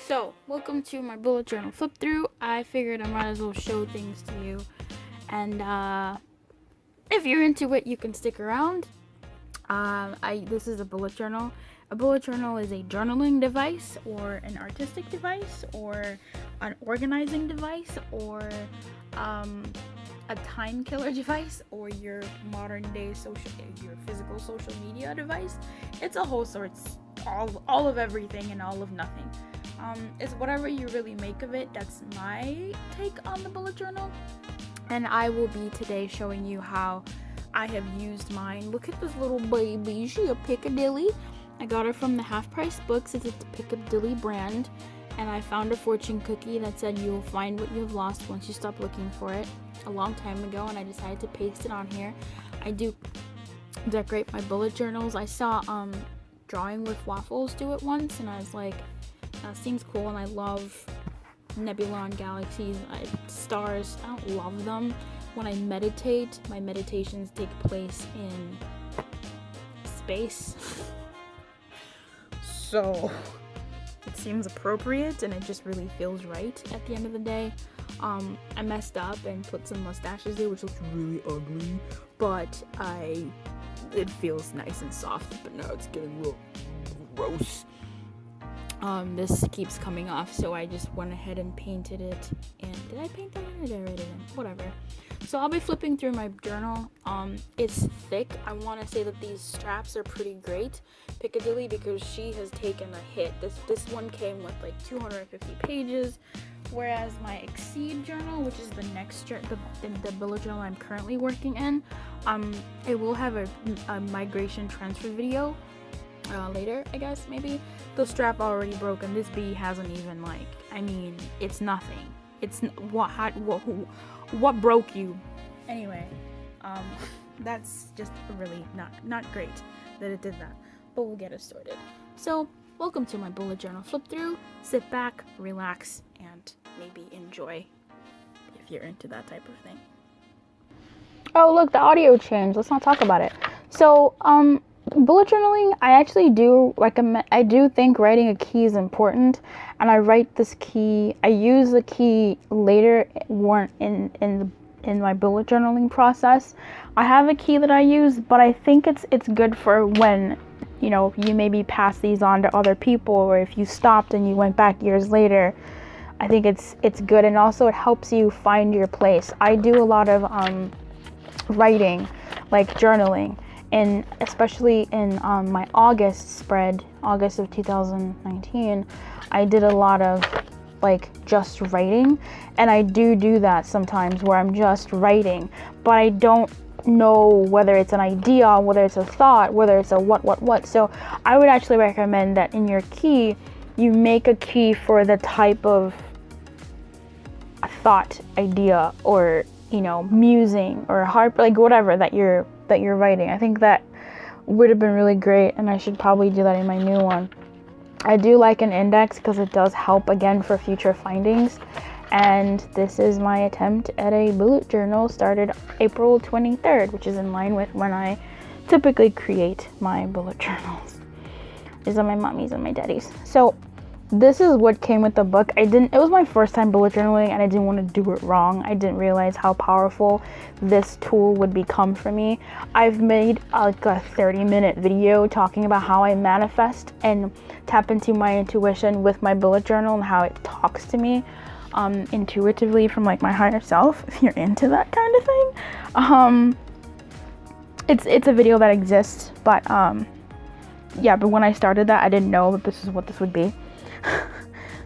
So, welcome to my bullet journal flip through. I figured I might as well show things to you. And if you're into it, you can stick around. This is a bullet journal. A bullet journal is a journaling device or an artistic device or an organizing device or a time killer device or your modern day your physical social media device. It's a whole sorts, all of everything and all of nothing. It's whatever you really make of it. That's my take on the bullet journal. And I will be today showing you how I have used mine. Look at this little baby. She a Piccadilly. I got her from the Half Price Books. It's a Piccadilly brand. And I found a fortune cookie that said you will find what you've lost once you stop looking for it a long time ago. And I decided to paste it on here. I do decorate my bullet journals. I saw Drawing with Waffles do it once. And I was like, seems cool, and I love nebula and galaxies, stars. I don't love them. When I meditate, my meditations take place in space. So it seems appropriate, and it just really feels right at the end of the day. I messed up and put some mustaches there, which looks really ugly, but it feels nice and soft, but now it's getting real gross. This keeps coming off, so I just went ahead and painted it. And did I paint that in or did I write it in? Whatever. So I'll be flipping through my journal. It's thick. I want to say that these straps are pretty great. Piccadilly, because she has taken a hit. This one came with like 250 pages, whereas my Exceed journal, which is the next the bullet journal I'm currently working in, it will have a migration transfer video. Later, I guess, maybe. The strap already broken. This bee hasn't even, it's nothing. It's what broke you? Anyway, that's just really not great that it did that, but we'll get it sorted. So, welcome to my bullet journal flip through. Sit back, relax, and maybe enjoy if you're into that type of thing. Oh, look, the audio changed. Let's not talk about it. So, bullet journaling, I actually do recommend. I do think writing a key is important, and I write this key. I use the key later in my bullet journaling process. I have a key that I use, but I think it's good for when you maybe pass these on to other people, or if you stopped and you went back years later. I think it's good, and also it helps you find your place. I do a lot of writing, like journaling. And especially in my August spread, August of 2019, I did a lot of just writing, and I do that sometimes where I'm just writing, but I don't know whether it's an idea, whether it's a thought, whether it's a what. So I would actually recommend that in your key, you make a key for the type of thought, idea, or musing or harp, whatever that you're writing. I think that would have been really great, and I should probably do that in my new one. I do like an index because it does help again for future findings. And this is my attempt at a bullet journal, started April 23rd, which is in line with when I typically create my bullet journals. These are my mommies and my daddies. So this is what came with the book. It was my first time bullet journaling, and I didn't want to do it wrong. I didn't realize how powerful this tool would become for me. I've made a 30-minute video talking about how I manifest and tap into my intuition with my bullet journal and how it talks to me intuitively from my higher self, if you're into that kind of thing. It's a video that exists, but but when I started that, I didn't know that this is what this would be.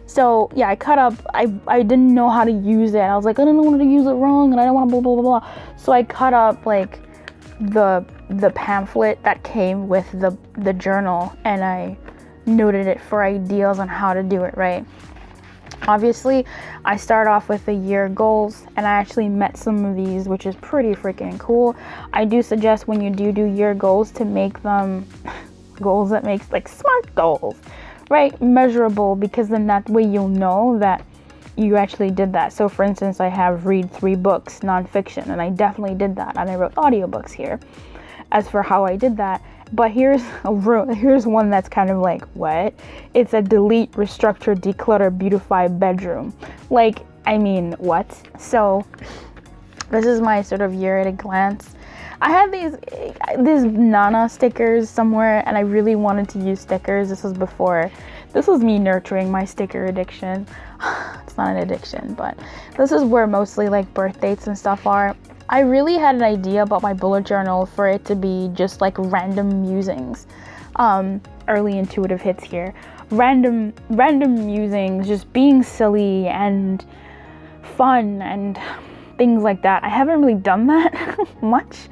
So yeah, I cut up. I didn't know how to use it. I was like, I don't know how to use it wrong, and I don't want to blah blah blah blah. So I cut up the pamphlet that came with the journal, and I noted it for ideas on how to do it right. Obviously, I start off with the year goals, and I actually met some of these, which is pretty freaking cool. I do suggest when you do year goals to make them goals that makes SMART goals. Right, measurable, because then that way you'll know that you actually did that. So for instance, I have read 3 books, nonfiction, and I definitely did that, and I wrote audiobooks here. as for how I did that. But here's one that's kind of like, what? It's a delete, restructure, declutter, beautify bedroom. Like, I mean, what? So this is my sort of year at a glance. I had these Nana stickers somewhere, and I really wanted to use stickers. This was me nurturing my sticker addiction. It's not an addiction, but this is where mostly like birth dates and stuff are. I really had an idea about my bullet journal for it to be just like random musings. Early intuitive hits here. Random musings, just being silly and fun and things like that. I haven't really done that much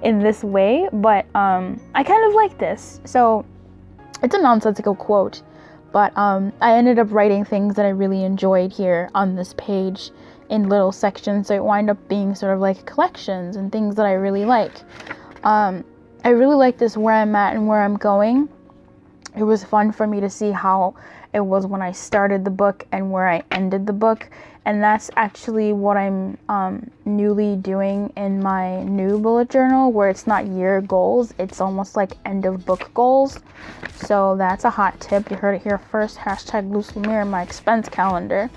in this way, but I kind of like this. So it's a nonsensical quote, but I ended up writing things that I really enjoyed here on this page in little sections, so it wind up being sort of like collections and things that I really like. I really like this where I'm at and where I'm going. It was fun for me to see how it was when I started the book and where I ended the book, and that's actually what I'm newly doing in my new bullet journal, where it's not year goals, it's almost like end of book goals. So that's a hot tip. You heard it here first. Hashtag Luz Lumiere, my expense calendar.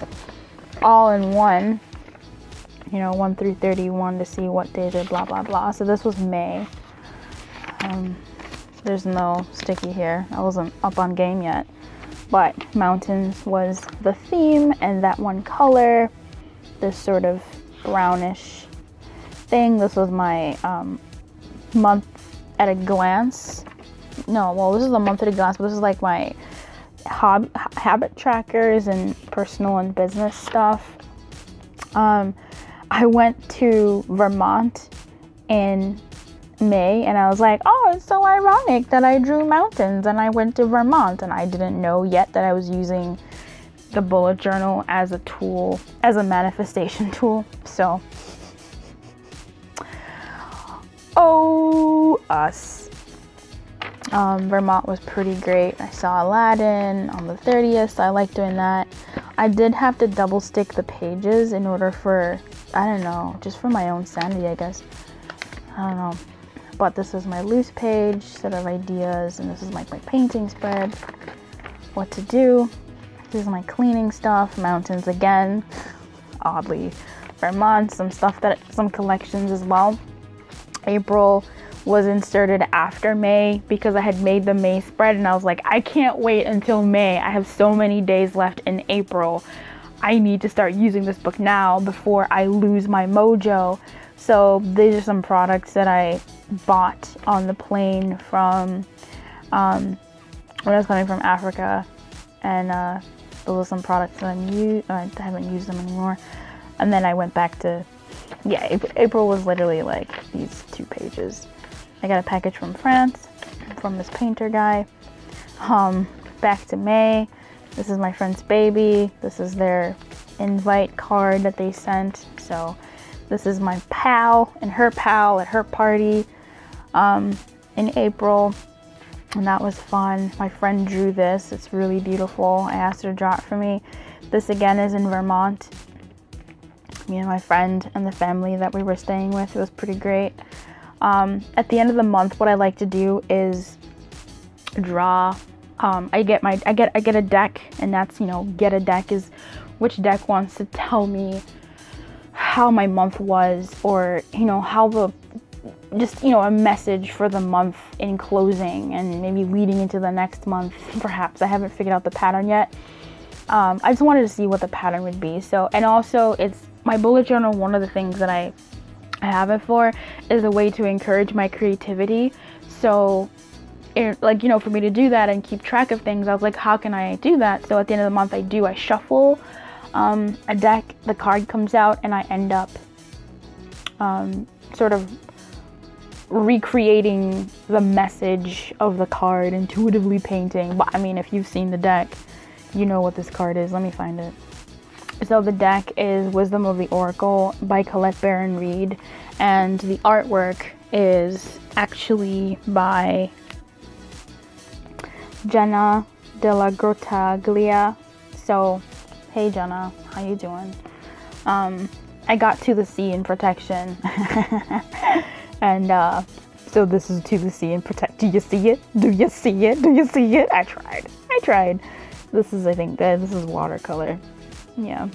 All in one, 1 through 31 to see what days are blah blah blah. So this was May. There's no sticky here. I wasn't up on game yet, but mountains was the theme, and that one color, this sort of brownish thing. This was my month at a glance. No, well, this is a month at a glance, but this is like my habit trackers and personal and business stuff. I went to Vermont in May, and I was like, oh, it's so ironic that I drew mountains and I went to Vermont, and I didn't know yet that I was using the bullet journal as a tool, as a manifestation tool. So us. Vermont was pretty great. I saw Aladdin on the 30th, so I like doing that. I did have to double stick the pages in order for, I don't know, just for my own sanity, I guess. I don't know. But this is my loose page, set of ideas, and this is like my painting spread. What to do. This is my cleaning stuff, mountains again. Oddly, Vermont, some collections as well. April was inserted after May because I had made the May spread, and I was like, I can't wait until May. I have so many days left in April. I need to start using this book now before I lose my mojo. So these are some products that I bought on the plane from when I was coming from Africa, and those are some products that I haven't used them anymore. And then I went back to, April was literally like these 2 pages. I got a package from France from this painter guy. Back to May. This is my friend's baby. This is their invite card that they sent. So this is my pal and her pal at her party in April, and that was fun. My friend drew this. It's really beautiful. I asked her to draw it for me. This again is in Vermont. Me and my friend and the family that we were staying with. It was pretty great. At the end of the month, what I like to do is draw. I get a deck, and that's, get a deck is which deck wants to tell me how my month was, or how a message for the month in closing and maybe leading into the next month. Perhaps I haven't figured out the pattern yet. I just wanted to see what the pattern would be. So, and also it's my bullet journal. One of the things that I have it for is a way to encourage my creativity. So for me to do that and keep track of things, I was like, how can I do that? So at the end of the month, I shuffle a deck, the card comes out, and I end up sort of recreating the message of the card, intuitively painting. But I mean, if you've seen the deck, you know what this card is. Let me find it. So the deck is Wisdom of the Oracle by Colette Baron Reed, and the artwork is actually by Jenna de la Grottaglia. So, hey Jenna, how you doing? I got to the sea in protection, and so So this is to the sea and protect. Do you see it? Do you see it? Do you see it? I tried. This is, I think, this is watercolor. Yeah,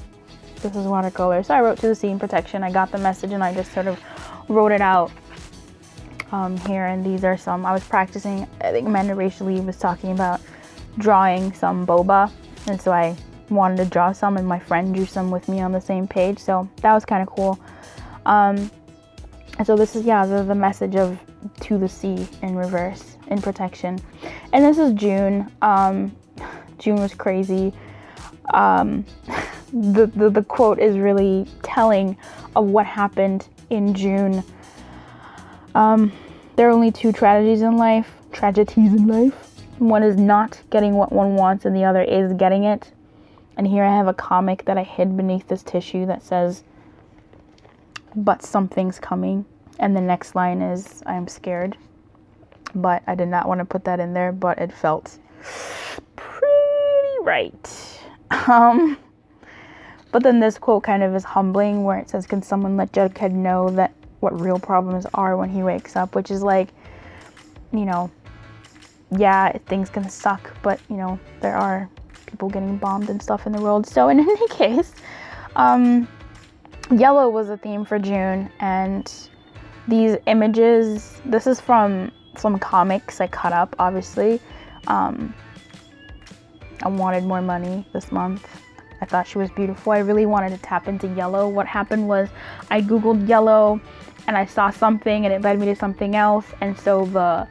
this is watercolor. So I wrote to the sea and protection. I got the message and I just sort of wrote it out here. And these are some, I was practicing, I think Amanda Rachel was talking about drawing some boba. And so I wanted to draw some and my friend drew some with me on the same page. So that was kind of cool. And so this is, yeah, the message of to the sea in reverse, in protection. And this is June. June was crazy. The quote is really telling of what happened in June. There are only two tragedies in life. One is not getting what one wants and the other is getting it. And here I have a comic that I hid beneath this tissue that says, but something's coming. And the next line is, I'm scared. But I did not want to put that in there, but it felt pretty right. But then this quote kind of is humbling, where it says, can someone let Jughead know that what real problems are when he wakes up? Which is like, you know, yeah, things can suck, but, you know, there are people getting bombed and stuff in the world. So in any case, yellow was a theme for June, and these images, this is from some comics I cut up, obviously. I wanted more money this month. I thought she was beautiful. I really wanted to tap into yellow. What happened was I Googled yellow and I saw something and it led me to something else. And so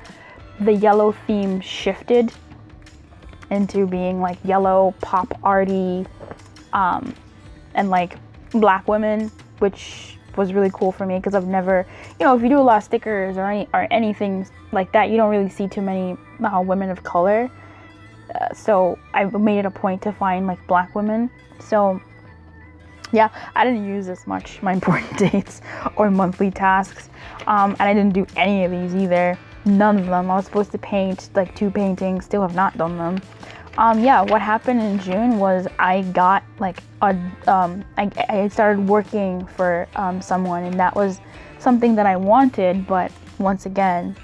the yellow theme shifted into being like yellow, pop arty, and like black women, which was really cool for me because I've never, you know, if you do a lot of stickers or anything like that, you don't really see too many women of color. So I made it a point to find like black women. So yeah, I didn't use this much, my important dates or monthly tasks. And I didn't do any of these either. None of them. I was supposed to paint like 2 paintings, still have not done them. Yeah, what happened in June was I got like I started working for someone, and that was something that I wanted, but once again,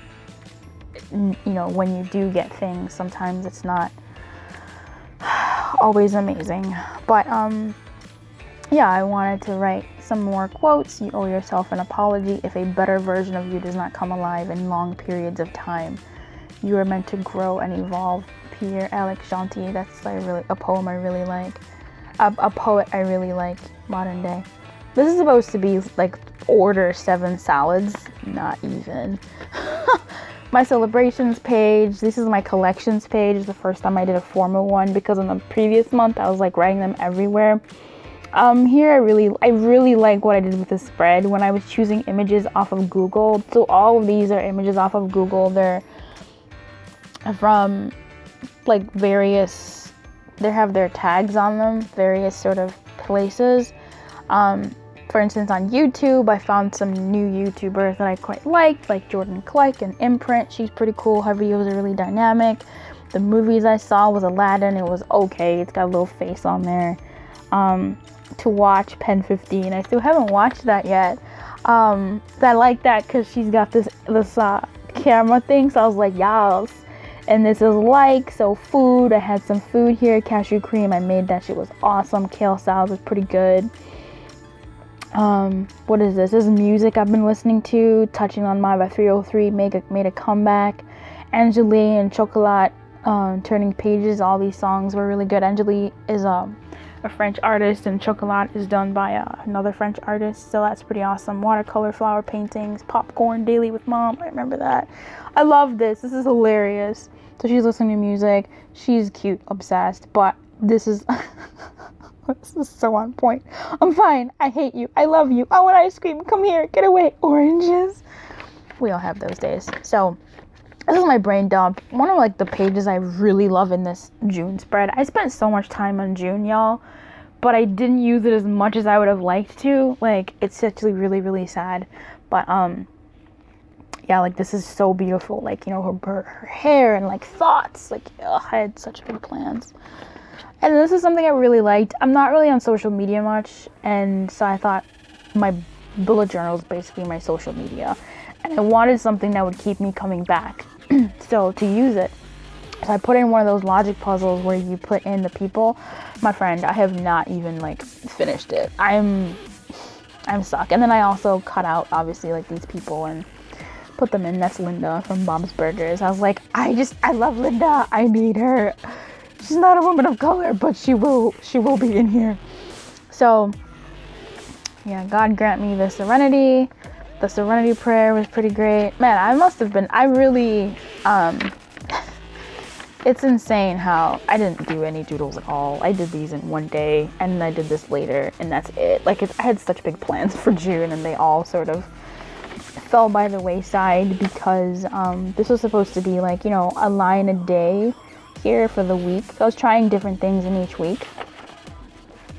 you know, when you do get things, sometimes it's not always amazing. But yeah, I wanted to write some more quotes. You owe yourself an apology if a better version of you does not come alive in long periods of time. You are meant to grow and evolve. Pierre Alex Gentil. That's a poem I really like. A poet I really like, modern day. This is supposed to be like order 7 salads. Not even. My celebrations page. This is my collections page. The first time I did a formal one, because in the previous month I was like writing them everywhere. Here I really like what I did with the spread when I was choosing images off of Google. So all of these are images off of Google. They're from like various, they have their tags on them, various sort of places. For instance, on YouTube, I found some new YouTubers that I quite liked, like Jordan Clark and Imprint. She's pretty cool. Her videos are really dynamic. The movies I saw was Aladdin. It was okay. It's got a little face on there. To watch Pen 15. I still haven't watched that yet. I like that because she's got this camera thing. So I was like, yes. And this is like, so food. I had some food here. Cashew cream. I made that shit was awesome. Kale salad was pretty good. What is this? This is music I've been listening to. Touching on My by 303 made a comeback. Angélie and Chocolat, Turning Pages. All these songs were really good. Angélie is a French artist, and Chocolat is done by another French artist, so that's pretty awesome. Watercolor flower paintings, popcorn daily with mom. I remember that. I love this. This is hilarious. So she's listening to music. She's cute, obsessed, but this is this is so on point. I'm fine. I hate you. I love you. I want ice cream. Come here. Get away. Oranges. We all have those days. So this is my brain dump. One of like the pages I really love in this June spread. I spent so much time on June, y'all, but I didn't use it as much as I would have liked to. Like, it's actually really, really sad. But yeah, like this is so beautiful. Like, you know, her hair and like thoughts. Like, ugh, I had such big plans. And this is something I really liked. I'm not really on social media much, and so I thought my bullet journal is basically my social media. and I wanted something that would keep me coming back. So to use it, so I put in one of those logic puzzles where you put in the people. My friend, I have not even like finished it. I'm stuck. And then I also cut out obviously like these people and put them in. That's Linda from Bob's Burgers. I was like, I love Linda. I need her. She's not a woman of color, but she will be in here. So yeah, God grant me the serenity. The serenity prayer was pretty great. Man, I really, it's insane how I didn't do any doodles at all. I did these in one day, and I did this later, and that's it. Like, I had such big plans for June, and they all sort of fell by the wayside because this was supposed to be like, you know, a line a day here for the week. I was trying different things in each week.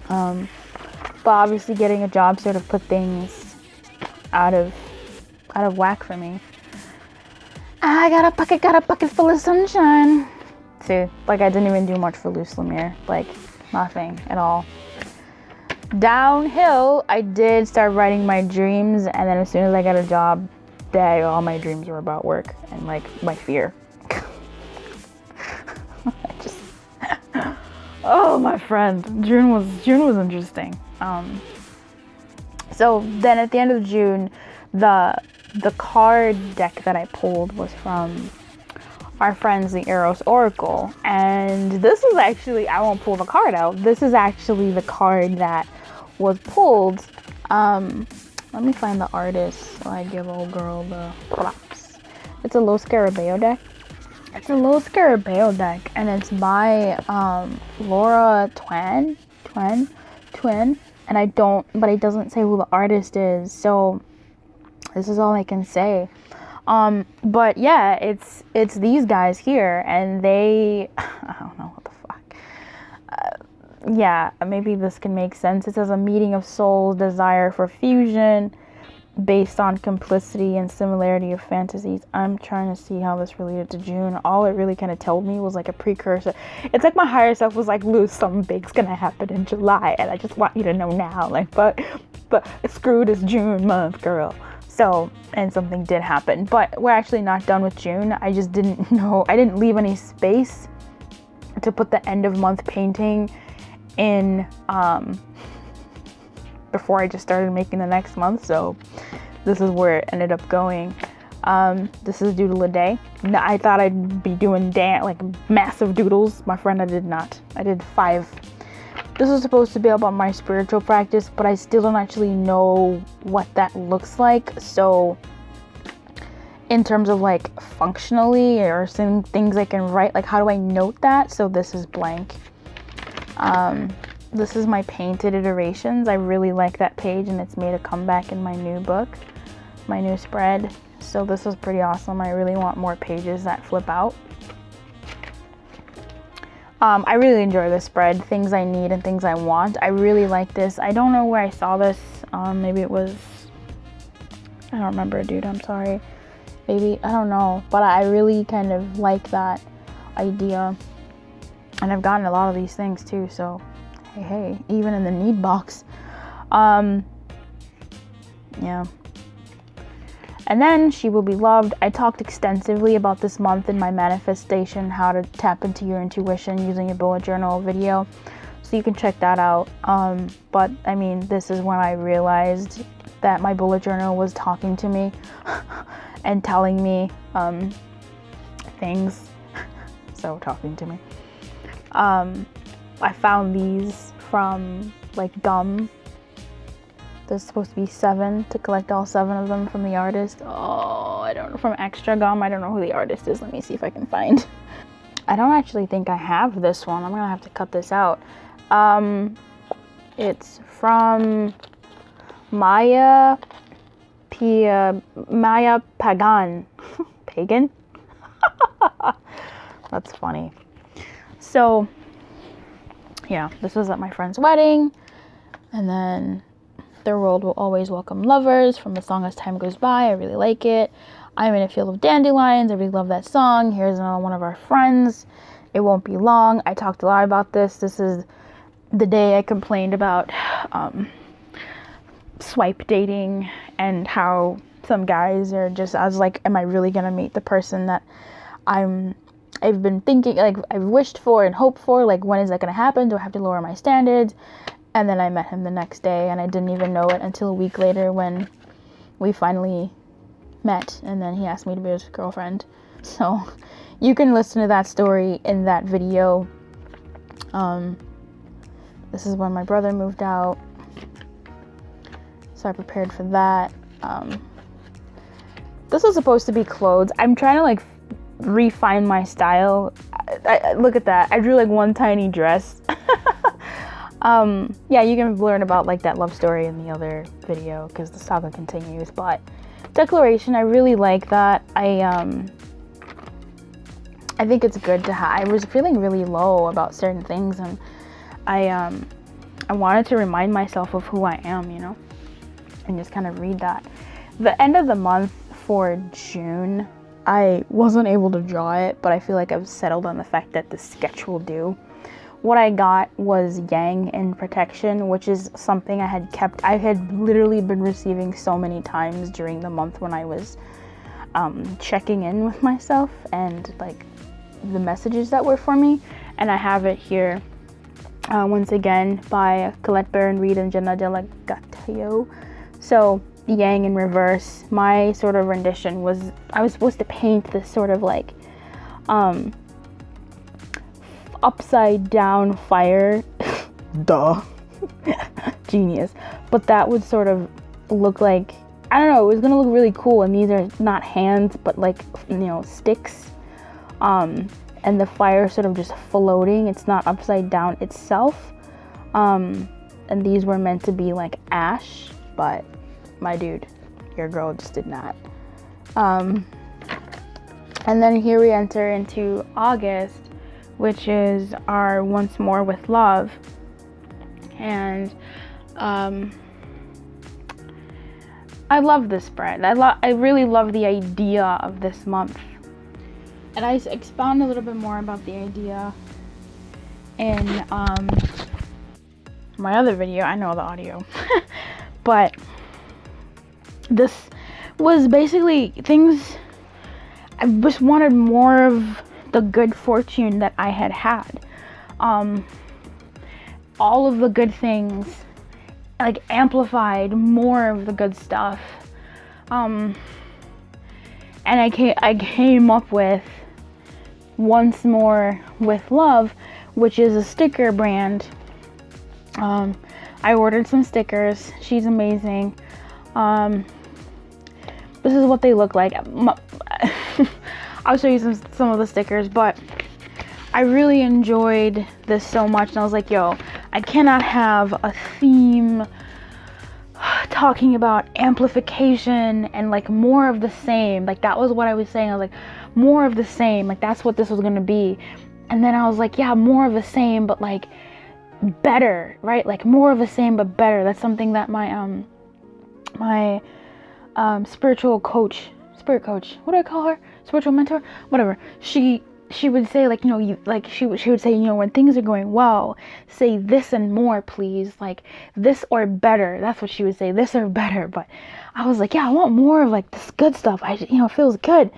But obviously getting a job sort of put things out of whack for me. I got a bucket full of sunshine. See, like I didn't even do much for Luz Lumiere. Like, nothing at all. Downhill, I did start writing my dreams, and then as soon as I got a job, all my dreams were about work and like my fear. Oh, my friend, June was interesting. So then at the end of June, the card deck that I pulled was from our friends, the Eros Oracle, and this is actually, I won't pull the card out. This is actually the card that was pulled. Let me find the artist so I give old girl the props. It's a Los Scarabeo deck. It's a Los Scarabeo deck, and it's by Laura Twin, and but it doesn't say who the artist is, so this is all I can say. But yeah, it's these guys here, and they, I don't know what the fuck. Yeah, maybe this can make sense. It says a meeting of souls, desire for fusion, based on complicity and similarity of fantasies. I'm trying to see how this related to June. All it really kind of told me was like a precursor. It's like my higher self was like, Luz, something big's gonna happen in July, and I just want you to know now. Like, but screw this June month, girl. So, and something did happen, but we're actually not done with June. I just didn't know. I didn't leave any space to put the end of month painting in before I just started making the next month. So this is where it ended up going. This is doodle a day. I thought I'd be doing like massive doodles. My friend, I did not. I did 5. This is supposed to be about my spiritual practice, but I still don't actually know what that looks like. So in terms of like functionally or some things I can write, like how do I note that? So this is blank. This is my painted iterations. I really like that page, and it's made a comeback in my new book, my new spread. So this is pretty awesome. I really want more pages that flip out. I really enjoy this spread, things I need and things I want. I really like this. I don't know where I saw this. Maybe it was, I don't remember, dude, I'm sorry. Maybe, I don't know, but I really kind of like that idea. And I've gotten a lot of these things too, so hey, even in the need box. Yeah. And then She Will Be Loved. I talked extensively about this month in my manifestation, how to tap into your intuition using a bullet journal video. So you can check that out. But I mean, this is when I realized that my bullet journal was talking to me and telling me things. So talking to me. I found these from like Gum. There's supposed to be 7 to collect all 7 of them from the artist. Oh, I don't know, from Extra Gum. I don't know who the artist is. Let me see if I can find. I don't actually think I have this one. I'm gonna have to cut this out. It's from Maya Pagan. Pagan? That's funny. So, yeah, this was at my friend's wedding. And then The World Will Always Welcome Lovers from the song As Time Goes By. I really like it. I'm in a Field of Dandelions. I really love that song. Here's another one of our friends. It Won't Be Long. I talked a lot about this. This is the day I complained about swipe dating and how some guys, or just I was like, am I really gonna meet the person that I've been thinking, like I've wished for and hoped for? Like, when is that gonna happen? Do I have to lower my standards? And then I met him the next day, and I didn't even know it until a week later when we finally met, and then he asked me to be his girlfriend. So you can listen to that story in that video. This is when my brother moved out, so I prepared for that. This was supposed to be clothes. I'm trying to like refine my style. I look at that. I drew like one tiny dress. Yeah, you can learn about like that love story in the other video because the saga continues. But declaration, I really like that. I think it's good to have. I was feeling really low about certain things, and I wanted to remind myself of who I am, you know, and just kind of read that. The end of the month for June, I wasn't able to draw it, but I feel like I've settled on the fact that the sketch will do. What I got was Yang in protection, which is something I had literally been receiving so many times during the month when I was checking in with myself and like the messages that were for me. And I have it here once again by Colette Baron Reid and Jenna Delegatio. So Yang in reverse. My sort of rendition was, I was supposed to paint this sort of like upside down fire. Duh. Genius. But that would sort of look like, I don't know, it was gonna look really cool. And these are not hands, but like, you know, sticks. And the fire sort of just floating. It's not upside down itself. And these were meant to be like ash, but my dude, your girl just did not. And then here we enter into August, which is our Once More with Love. And I love this spread. I really love the idea of this month. And I expound a little bit more about the idea in my other video. I know the audio. But this was basically things, I just wanted more of the good fortune that I had. All of the good things, like amplified more of the good stuff. And I came up with Once More with Love, which is a sticker brand. I ordered some stickers. She's amazing. This is what they look like. I'll show you some of the stickers, but I really enjoyed this so much, and I was like, yo, I cannot have a theme talking about amplification and like more of the same. Like that was what I was saying. I was like, more of the same. Like that's what this was gonna be. And then I was like, yeah, more of the same, but like better, right? Like more of the same but better. That's something that my spirit coach, what do I call her? Spiritual mentor, whatever. She would say, like, you know, she would say, you know, when things are going well, say this and more, please, like this or better. That's what she would say, this or better. But I was like, yeah, I want more of like this good stuff. It feels good.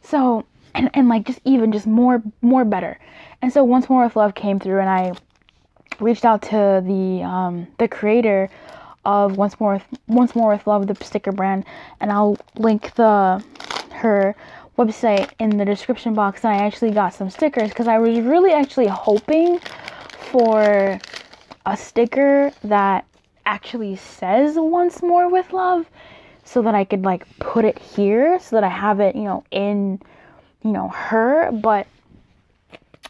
So, and like just more better. And so Once More with Love came through, and I reached out to the creator of Once More with Love, the sticker brand, and I'll link her website in the description box. And I actually got some stickers because I was really actually hoping for a sticker that actually says Once More with Love, so that I could like put it here, so that I have it, you know, in, you know, her, but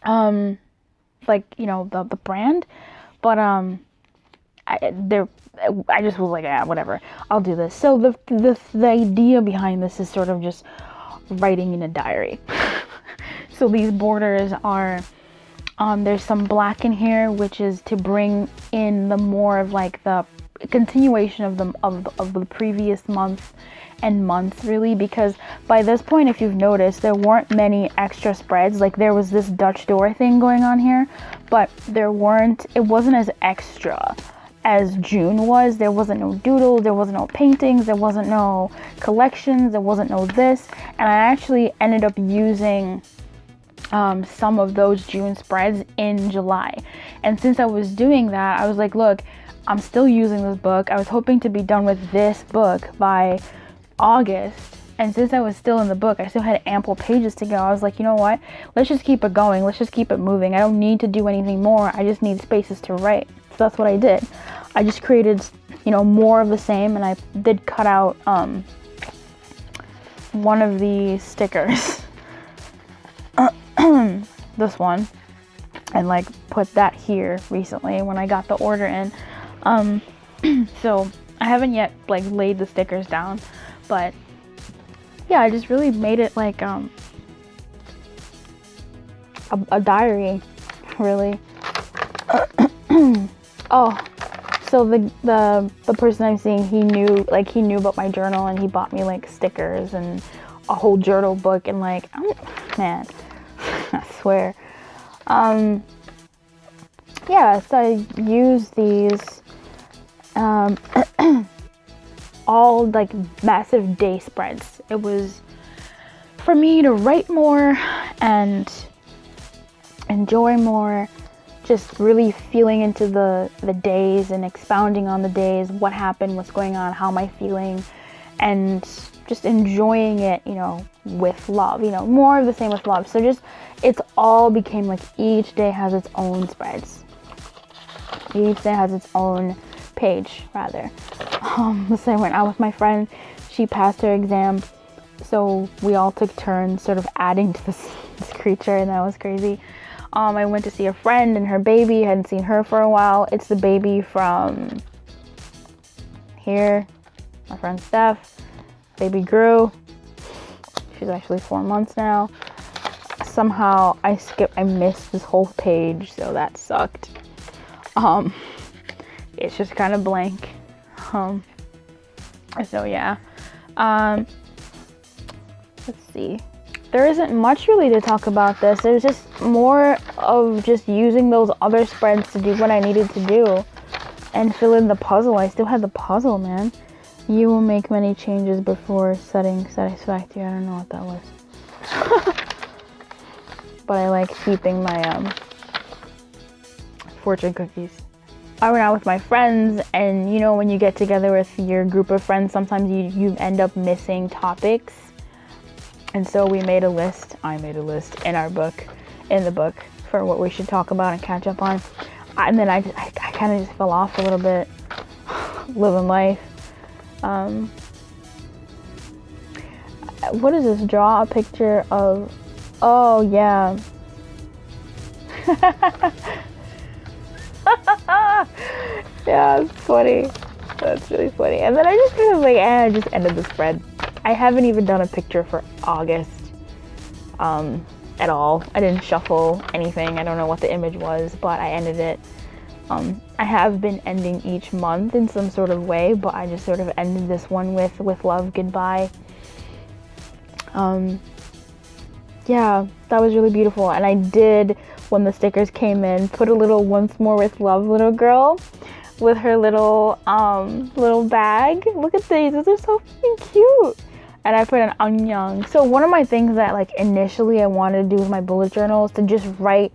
like, you know, the brand. But I just was like, yeah, whatever, I'll do this. So the idea behind this is sort of just writing in a diary. So these borders are there's some black in here, which is to bring in the more of like the continuation of the previous month and months, really, because by this point, if you've noticed, there weren't many extra spreads. Like there was this Dutch door thing going on here, but it wasn't as extra as June was. There wasn't no doodles, there wasn't no paintings, there wasn't no collections, there wasn't no this. And I actually ended up using some of those June spreads in July. And since I was doing that, I was like, look, I'm still using this book. I was hoping to be done with this book by August. And since I was still in the book, I still had ample pages to go. I was like, you know what? Let's just keep it going. Let's just keep it moving. I don't need to do anything more. I just need spaces to write. So that's what I did. I just created, you know, more of the same, and I did cut out one of the stickers. This one, and like put that here recently when I got the order in. So I haven't yet like laid the stickers down, but yeah, I just really made it like a diary, really. Oh, so the person I'm seeing, he knew about my journal, and he bought me like stickers and a whole journal book, and like, man, I swear. Yeah, so I use these all like massive day spreads. It was for me to write more and enjoy more, just really feeling into the days and expounding on the days, what happened, what's going on, how am I feeling, and just enjoying it, you know, with love, you know, more of the same with love. So just, it's all became like each day has its own spreads. Each day has its own page, rather. So I went out with my friend, she passed her exam, so we all took turns sort of adding to this creature, and that was crazy. I went to see a friend and her baby, hadn't seen her for a while. It's the baby from here, my friend Steph. Baby grew. She's actually 4 months now. Somehow I missed this whole page, so that sucked. It's just kind of blank. So yeah. Let's see. There isn't much really to talk about this. It was just more of just using those other spreads to do what I needed to do and fill in the puzzle. I still had the puzzle, man. You will make many changes before setting satisfactory. I don't know what that was. But I like keeping my fortune cookies. I went out with my friends, and you know, when you get together with your group of friends, sometimes you end up missing topics. And so we made a list. I made a list in the book for what we should talk about and catch up on. And then I kind of just fell off a little bit, living life. What is this? Draw a picture of, oh yeah. Yeah, it's funny. That's really funny. And then I just kind of like, I just ended the spread. I haven't even done a picture for August at all. I didn't shuffle anything. I don't know what the image was, but I ended it. I have been ending each month in some sort of way, but I just sort of ended this one with love, goodbye. Yeah, that was really beautiful. And I did, when the stickers came in, put a little once more with love little girl with her little bag. Look at these. These are so freaking cute. And I put an anyang. So one of my things that like initially I wanted to do with my bullet journal is to just write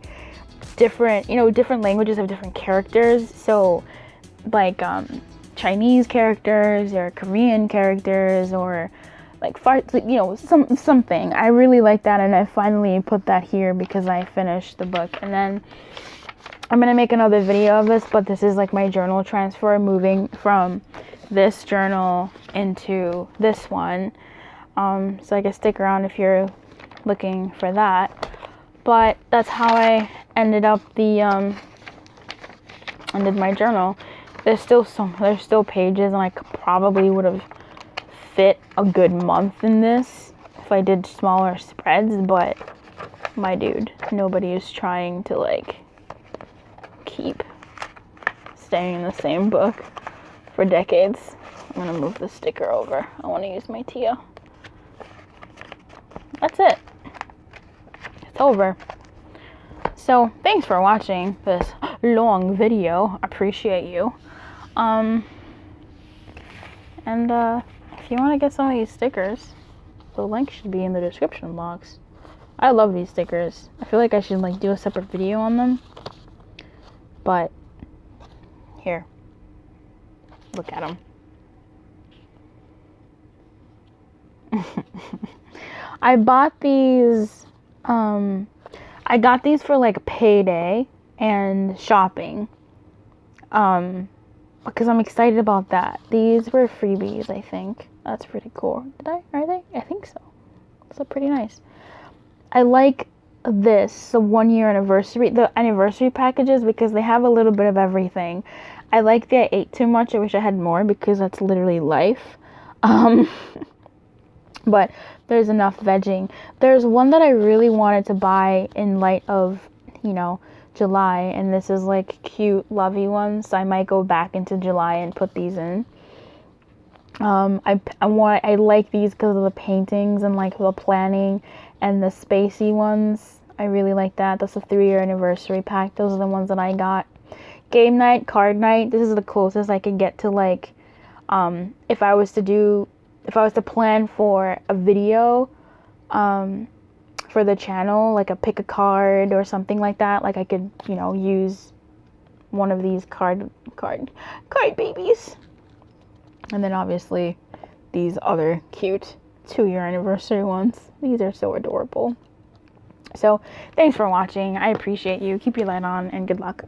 different languages of different characters. So like Chinese characters or Korean characters, or like something. I really like that, and I finally put that here because I finished the book. And then I'm gonna make another video of this, but this is like my journal transfer, moving from this journal into this one. So I guess stick around if you're looking for that. But that's how I ended up ended my journal. There's still pages, and I probably would have fit a good month in this if I did smaller spreads, but my dude, nobody is trying to like keep staying in the same book for decades. I'm gonna move the sticker over. I want to use my Tia. That's it. It's over. So thanks for watching this long video. Appreciate you. And if you want to get some of these stickers, the link should be in the description box. I love these stickers. I feel like I should like do a separate video on them. But here, look at them. I bought these, I got these for like payday and shopping, because I'm excited about that. These were freebies, I think. That's pretty cool. Are they? I think so. So pretty nice. I like this, the 1 year anniversary, the anniversary packages, because they have a little bit of everything. I like that I ate too much. I wish I had more, because that's literally life. But there's enough vegging. There's one that I really wanted to buy in light of, you know, July, and this is like cute, lovey ones. So I might go back into July and put these in. I like these because of the paintings and like the planning and the spacey ones. I really like that. That's a 3 year anniversary pack. Those are the ones that I got. Game night, card night. This is the closest I could get to like, if I was to plan for a video, for the channel, like a pick a card or something like that, like I could, you know, use one of these card babies. And then obviously these other cute 2 year anniversary ones. These are so adorable. So thanks for watching. I appreciate you. Keep your light on and good luck.